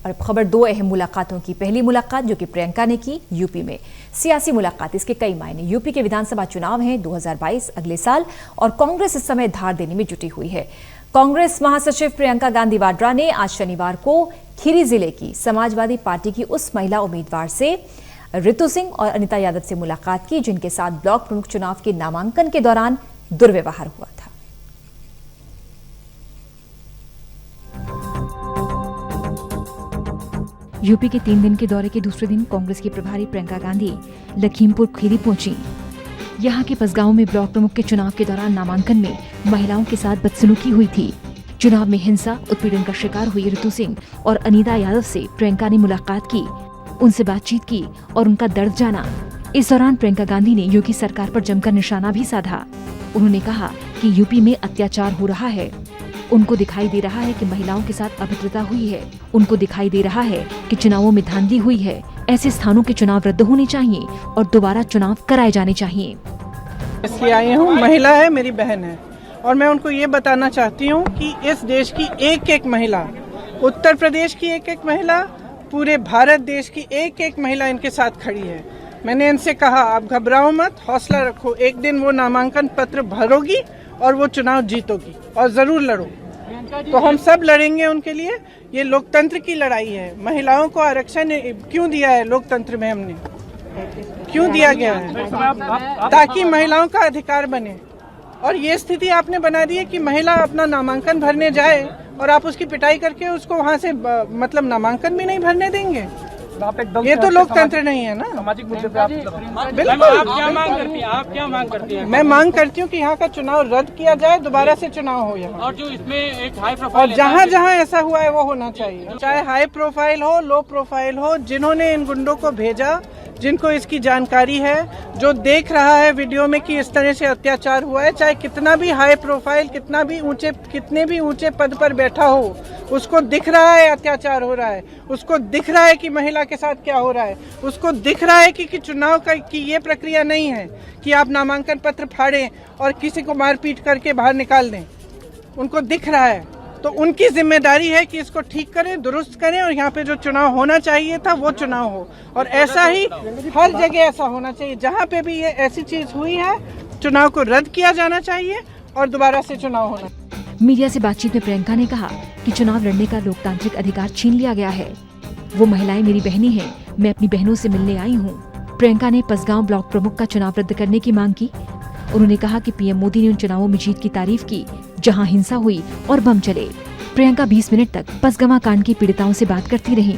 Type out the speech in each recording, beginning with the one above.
और खबर 2 अहम मुलाकातों की। पहली मुलाकात जो कि प्रियंका ने की यूपी में, सियासी मुलाकात, इसके कई मायने। यूपी के विधानसभा चुनाव हैं 2022 अगले साल और कांग्रेस इस समय धार देने में जुटी हुई है। कांग्रेस महासचिव प्रियंका गांधी वाड्रा ने आज शनिवार को खीरी जिले की समाजवादी पार्टी की उस महिला उम्मीदवार से ऋतु सिंह और अनीता यादव से मुलाकात की जिनके साथ ब्लॉक प्रमुख चुनाव के नामांकन के दौरान दुर्व्यवहार हुआ था। यूपी के 3 दिन के दौरे के दूसरे दिन कांग्रेस की प्रभारी प्रियंका गांधी लखीमपुर खीरी पहुंची। यहां के पसगांव में ब्लॉक प्रमुख के चुनाव के दौरान नामांकन में महिलाओं के साथ बदसलूकी हुई थी। चुनाव में हिंसा उत्पीड़न का शिकार हुई ऋतु सिंह और अनीता यादव से प्रियंका ने मुलाकात की, उनसे बातचीत की और उनका दर्द जाना। इस दौरान प्रियंका गांधी ने योगी सरकार पर जमकर निशाना भी साधा। उन्होंने कहा कि यूपी में अत्याचार हो रहा है, उनको दिखाई दे रहा है कि महिलाओं के साथ अभद्रता हुई है, उनको दिखाई दे रहा है कि चुनावों में धांधली हुई है। ऐसे स्थानों के चुनाव रद्द होने चाहिए और दोबारा चुनाव कराए जाने चाहिए। इसलिए आई हूँ, महिला है, मेरी बहन है और मैं उनको ये बताना चाहती हूँ कि इस देश की एक एक महिला, उत्तर प्रदेश की एक एक महिला, पूरे भारत देश की एक एक महिला इनके साथ खड़ी है। मैंने इनसे कहा आप घबराओ मत, हौसला रखो, एक दिन वो नामांकन पत्र भरोगी और वो चुनाव जीतोगी और जरूर लड़ो। तो हम सब लड़ेंगे उनके लिए। ये लोकतंत्र की लड़ाई है। महिलाओं को आरक्षण क्यों दिया है लोकतंत्र में, हमने क्यों दिया गया है? ताकि महिलाओं का अधिकार बने। और ये स्थिति आपने बना दी है कि महिला अपना नामांकन भरने जाए और आप उसकी पिटाई करके उसको वहाँ से मतलब नामांकन भी नहीं भरने देंगे। ये तो लोकतंत्र नहीं है ना। सामाजिक मुद्दे पे आप बिल्कुल। आप क्या मांग करती हैं? आप क्या मांग करती हैं? मैं मांग करती हूँ कि यहाँ का चुनाव रद्द किया जाए, दोबारा से चुनाव हो यहाँ। और जो इसमें एक हाई प्रोफाइल, और जहाँ जहाँ ऐसा हुआ है वो होना चाहिए, चाहे हाई प्रोफाइल हो, लो प्रोफाइल हो। जिन्होंने इन गुंडों को भेजा, जिनको इसकी जानकारी है, जो देख रहा है वीडियो में कि इस तरह से अत्याचार हुआ है, चाहे कितना भी हाई प्रोफाइल, कितने भी ऊंचे पद पर बैठा हो, उसको दिख रहा है अत्याचार हो रहा है, उसको दिख रहा है कि महिला के साथ क्या हो रहा है, उसको दिख रहा है कि चुनाव की ये प्रक्रिया नहीं है कि आप नामांकन पत्र फाड़ें और किसी को मारपीट करके बाहर निकाल दें। उनको दिख रहा है, तो उनकी जिम्मेदारी है कि इसको ठीक करें, दुरुस्त करें और यहाँ पे जो चुनाव होना चाहिए था वो चुनाव हो। और ऐसा ही हर जगह ऐसा होना चाहिए। जहाँ पे भी ये ऐसी चीज हुई है, चुनाव को रद्द किया जाना चाहिए और दोबारा से चुनाव होना। मीडिया से बातचीत में प्रियंका ने कहा कि चुनाव लड़ने का लोकतांत्रिक अधिकार छीन लिया गया है। वो महिलाएं मेरी बहनें हैं, मैं अपनी बहनों से मिलने आई हूँ। प्रियंका ने पसगांव ब्लॉक प्रमुख का चुनाव रद्द करने की मांग की। उन्होंने कहा कि पीएम मोदी ने उन चुनावों में जीत की तारीफ की जहां हिंसा हुई और बम चले। प्रियंका 20 मिनट तक पसगवां कांड की पीड़िताओं से बात करती रहीं।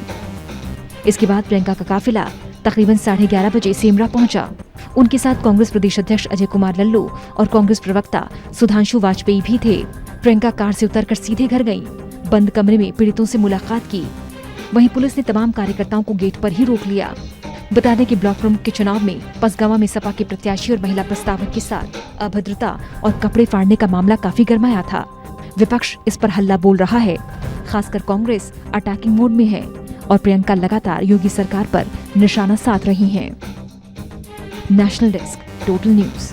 इसके बाद प्रियंका का काफिला तकरीबन 11:30 बजे सेमरा पहुंचा। उनके साथ कांग्रेस प्रदेश अध्यक्ष अजय कुमार लल्लू और कांग्रेस प्रवक्ता सुधांशु वाजपेयी भी थे। प्रियंका कार से उतरकर सीधे घर गयी। बंद कमरे में पीड़ितों से मुलाकात की। वहीं पुलिस ने तमाम कार्यकर्ताओं को गेट पर ही रोक लिया। बता दें कि ब्लॉक प्रमुख के चुनाव में पसगावा में सपा के प्रत्याशी और महिला प्रस्तावक के साथ अभद्रता और कपड़े फाड़ने का मामला काफी गर्माया था। विपक्ष इस पर हल्ला बोल रहा है, खासकर कांग्रेस अटैकिंग मोड में है और प्रियंका लगातार योगी सरकार पर निशाना साध रही हैं। National desk, total news.